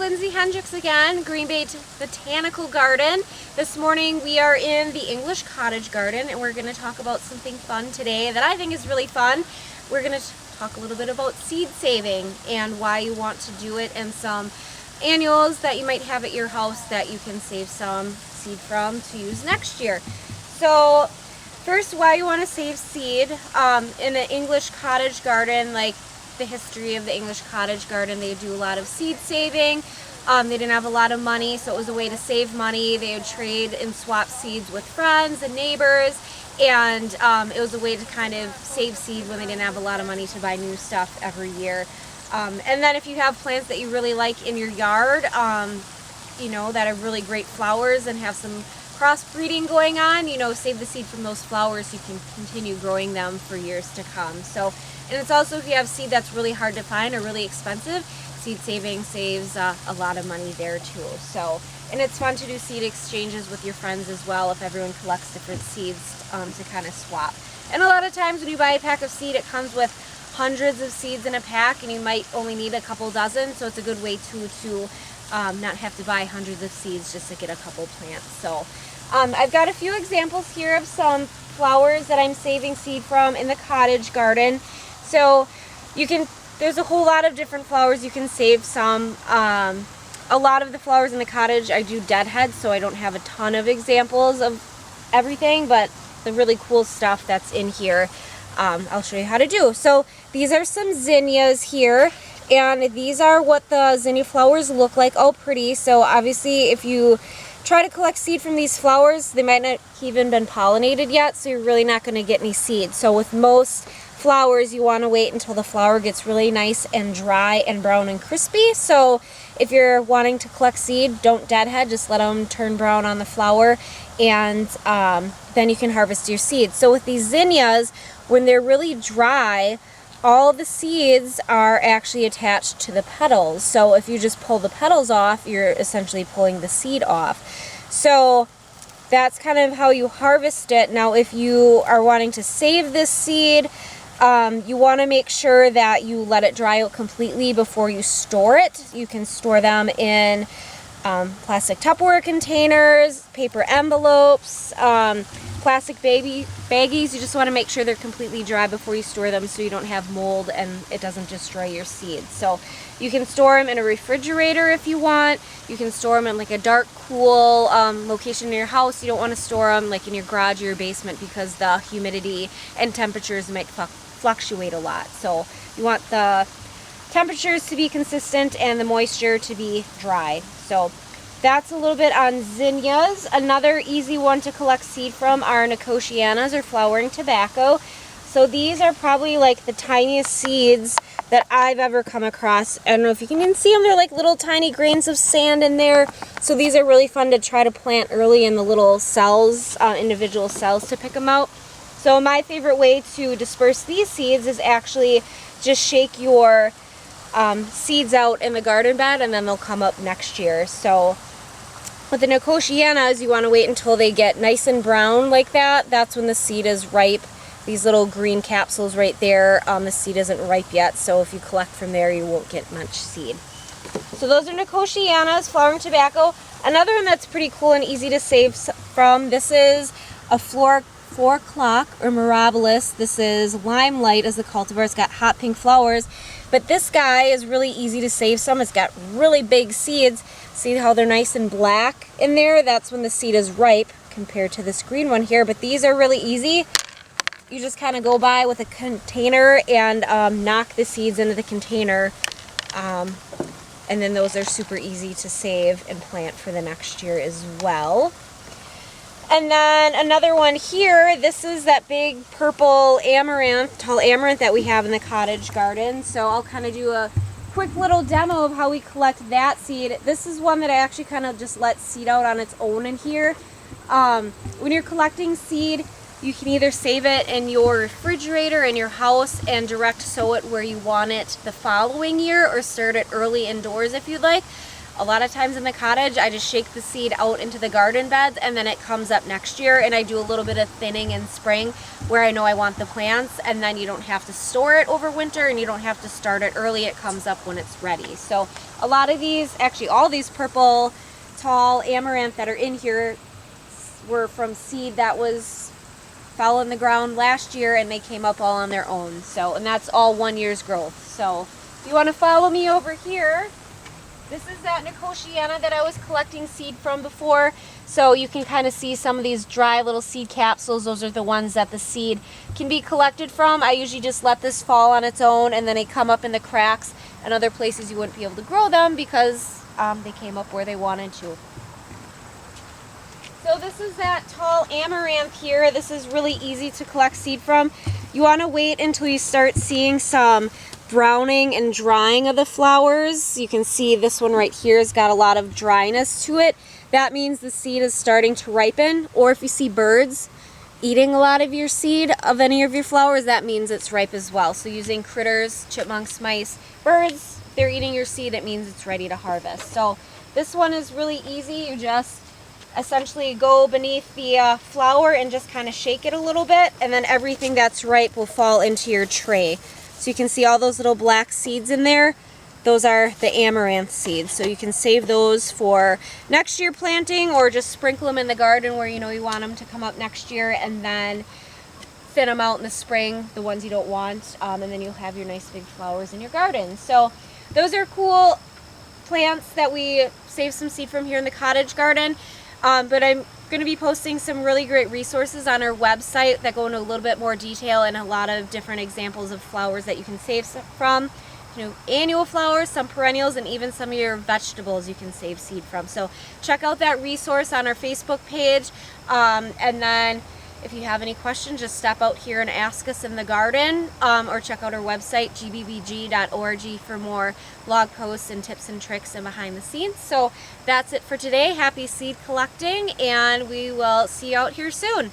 Lindsay Hendricks again, Green Bay Botanical Garden. This morning we are in the English cottage garden and we're going to talk about something fun today that I think is really fun. We're going to talk a little bit about seed saving and why you want to do it, and some annuals that you might have at your house that you can save some seed from to use next year. So first, why you want to save seed in an English cottage garden. Like the history of the English cottage garden, they do a lot of seed saving. They didn't have a lot of money, so it was a way to save money. They would trade and swap seeds with friends and neighbors, and it was a way to kind of save seed when they didn't have a lot of money to buy new stuff every year. And then if you have plants that you really like in your yard, you know, that have really great flowers and have some crossbreeding going on, you know, save the seed from those flowers so you can continue growing them for years to come. So, and it's also, if you have seed that's really hard to find or really expensive, seed saving saves a lot of money there too. So, and it's fun to do seed exchanges with your friends as well if everyone collects different seeds to kind of swap. And a lot of times when you buy a pack of seed, it comes with hundreds of seeds in a pack and you might only need a couple dozen, so it's a good way to not have to buy hundreds of seeds just to get a couple plants. So I've got a few examples here of some flowers that I'm saving seed from in the cottage garden. So you can, there's a whole lot of different flowers you can save some. A lot of the flowers in the cottage I do deadhead, so I don't have a ton of examples of everything, but the really cool stuff that's in here I'll show you how to do. So these are some zinnias here, and these are what the zinnia flowers look like, all pretty. So obviously if you try to collect seed from these flowers, they might not even been pollinated yet, so you're really not going to get any seed. So with most flowers, you want to wait until the flower gets really nice and dry and brown and crispy. So if you're wanting to collect seed, don't deadhead, just let them turn brown on the flower, and then you can harvest your seeds. So with these zinnias, when they're really dry, all the seeds are actually attached to the petals. So if you just pull the petals off, you're essentially pulling the seed off. So that's kind of how you harvest it. Now if you are wanting to save this seed, you want to make sure that you let it dry out completely before you store it. You can store them in plastic Tupperware containers, paper envelopes, plastic baggies. You just want to make sure they're completely dry before you store them so you don't have mold and it doesn't destroy your seeds. So you can store them in a refrigerator if you want. You can store them in like a dark, cool location in your house. You don't want to store them like in your garage or your basement because the humidity and temperatures might fluctuate a lot. So you want the temperatures to be consistent and the moisture to be dry. So that's a little bit on zinnias. Another easy one to collect seed from are nicotianas, or flowering tobacco. So these are probably like the tiniest seeds that I've ever come across. I don't know if you can even see them. They're like little tiny grains of sand in there. So these are really fun to try to plant early in the little cells, individual cells, to pick them out. So my favorite way to disperse these seeds is actually just shake your seeds out in the garden bed and then they'll come up next year. So with the nicotianas, you want to wait until they get nice and brown like that. That's when the seed is ripe. These little green capsules right there, the seed isn't ripe yet, so if you collect from there you won't get much seed. So those are nicotianas, flowering tobacco. Another one that's pretty cool and easy to save from, this is a four o'clock or mirabilis. This is limelight as the cultivar. It's got hot pink flowers, but this guy is really easy to save some. It's got really big seeds. See how they're nice and black in there? That's when the seed is ripe compared to this green one here, but these are really easy. You just kind of go by with a container and knock the seeds into the container, and then those are super easy to save and plant for the next year as well. And then another one here, this is that big purple amaranth, tall amaranth that we have in the cottage garden. So I'll kind of do a quick little demo of how we collect that seed. This is one that I actually kind of just let seed out on its own in here. When you're collecting seed, you can either save it in your refrigerator in your house and direct sow it where you want it the following year, or start it early indoors if you'd like. A lot of times in the cottage, I just shake the seed out into the garden beds and then it comes up next year, and I do a little bit of thinning in spring where I know I want the plants, and then you don't have to store it over winter and you don't have to start it early. It comes up when it's ready. So a lot of these, actually all these purple tall amaranth that are in here were from seed that fell in the ground last year, and they came up all on their own. So, and that's all 1 year's growth. So if you want to follow me over here, this is that Nicotiana that I was collecting seed from before. So you can kind of see some of these dry little seed capsules. Those are the ones that the seed can be collected from. I usually just let this fall on its own, and then they come up in the cracks and other places you wouldn't be able to grow them because they came up where they wanted to. So this is that tall amaranth here. This is really easy to collect seed from. You want to wait until you start seeing some browning and drying of the flowers. You can see this one right here has got a lot of dryness to it. That means the seed is starting to ripen. Or if you see birds eating a lot of your seed of any of your flowers, that means it's ripe as well. So using critters, chipmunks, mice, birds, they're eating your seed, it means it's ready to harvest. So this one is really easy. You just essentially go beneath the flower and just kind of shake it a little bit, and then everything that's ripe will fall into your tray. So you can see all those little black seeds in there. Those are the amaranth seeds. So you can save those for next year planting, or just sprinkle them in the garden where you know you want them to come up next year, and then thin them out in the spring, the ones you don't want, and then you'll have your nice big flowers in your garden. So those are cool plants that we save some seed from here in the cottage garden. But I'm going to be posting some really great resources on our website that go into a little bit more detail and a lot of different examples of flowers that you can save from. You know, annual flowers, some perennials, and even some of your vegetables you can save seed from. So check out that resource on our Facebook page. And then if you have any questions, just step out here and ask us in the garden, or check out our website, gbbg.org, for more blog posts and tips and tricks and behind the scenes. So that's it for today. Happy seed collecting, and we will see you out here soon.